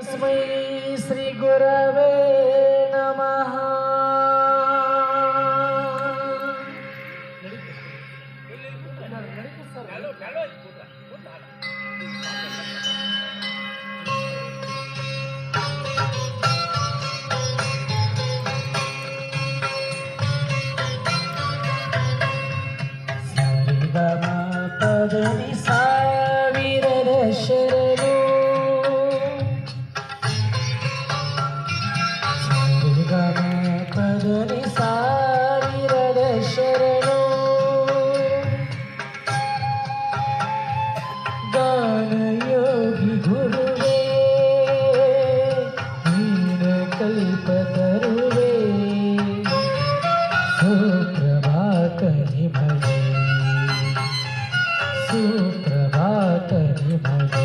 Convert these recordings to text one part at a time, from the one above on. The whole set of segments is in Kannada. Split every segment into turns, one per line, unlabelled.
तस्मै श्री गुरवे नमः। पदनि ಸಾವಿರದ ಶರಣು ಪದನಿ ಸಾವಿರದ ಶರಣು ಗಾನಯೋಗಿ ಗುರುವೇ ನೀನ ಕಲ್ಪತರುವೇ ಸುಪ್ರಭಾತ ನಿಭಜೆ सुप्रभात निभजे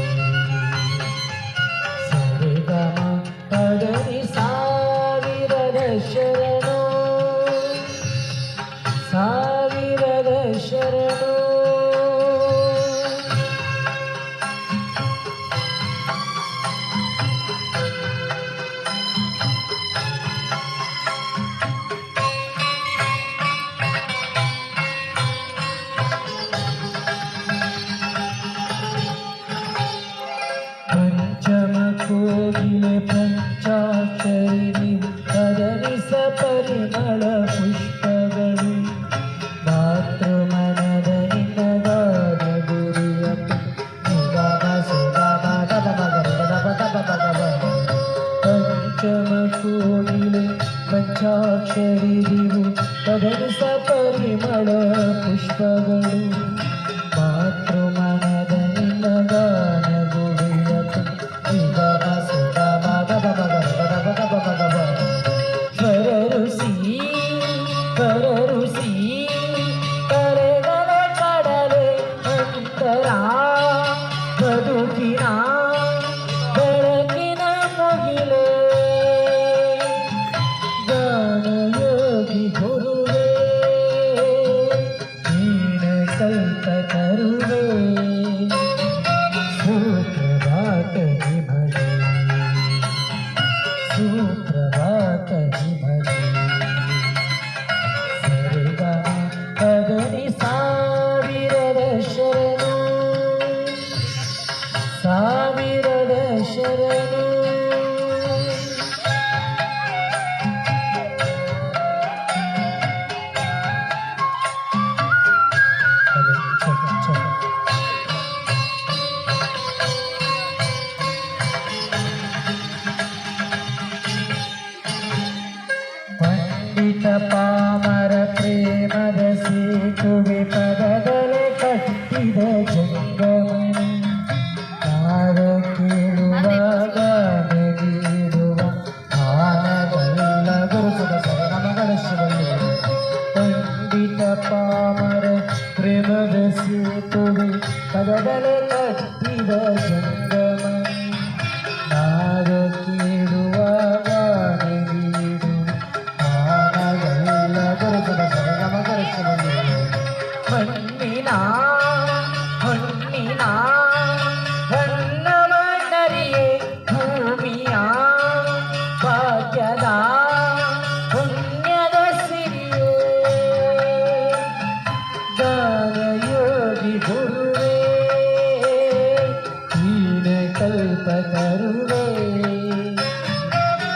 सरिगम पदनि ಸಾವಿರದ ಶರಣು ಸಾವಿರದ ಶರಣು ಕೋಗಿಲೆ ಪಂಚಾಕ್ಷರಿ ಪದನಿ ಸಪರಿಮಳ ಪುಷ್ಪಗಳು ಮಾತೃಮನದ ನಿನ್ನಗಾದ ಗುರಿಯ ಪಂಚಮ ಕೋಗಿಲೆ ಪಂಚಾಕ್ಷರಿ ದಿವು ಪದನಿ ಸಪರಿಮಳ ಪುಷ್ಪಗಳು ಮಾತೃಮನದ ನಿನ್ನಗಾನ ಬದುಕಿನ ಬೆಳಕಿನ ಮುಗಿಲೆ ಗಾನಯೋಗಿ ಗುರುವೇ ನೀನ ಕಲ್ಪತರುವೇ ಸುಪ್ರಭಾತ ನಿಭಜೆ ಸುಪ್ರಭಾತ ನಿಭಜೆ ಸರಿಗಮ ಪದನಿ ಸಾವಿರದ ಶರಣು ಸಾವಿರದ ಶರಣು ಪಂಡಿತ ಪಾಮರ ಪ್ರೇಮದ ಸೇತುವೆ ಪದದಲೆ ಕಟ್ಟಿದ ಜಂಗಮನಿ ಕೇಳುವಾಗ ನೀಡುವ ಆನಗಲ್ಲ ಗುರುಸುದ ಸರನಮಗಳ ಶಿವನು ಪಂಡಿತ ಪಾಮರ ಪ್ರೇಮದ ಸೇತುವೆ ಪದದಲೆ ಕಟ್ಟಿದ ಜಂಗಮನಿ ನಾದ ಕೇಳುವಾಗ ನೀಡುವ ಆನಗಲ್ಲ ಗುರುಸುದ ಸರನಮಗಳ ಶಿವನು ಮಣ್ಣಿನ ಹೊನ್ನಿನ ಹೊನ್ನವನರಿಯೇ ಭೂಮಿಯ ಭಾಗ್ಯದ ಪುಣ್ಯದ ಸಿರಿಯೇ ಗಾನಯೋಗಿ ಗುರುವೇ ನೀನ ಕಲ್ಪತರುವೇ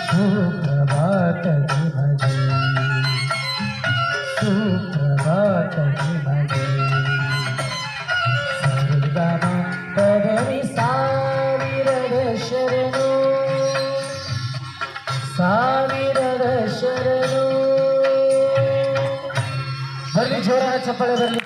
ಸುಪ್ರಭಾತ ನಿಭಜೆ ಸುಪ್ರಭಾತ ನಿಭಜೆ ಸರಿಗಮ ಪದನಿ ಸಾವಿರದ ಶರಣು ಸಾವಿರದ ಶರಣು ಬರಲಿ ಜೋರ ಚಪ್ಪಾಳೆ ಬರಲಿ.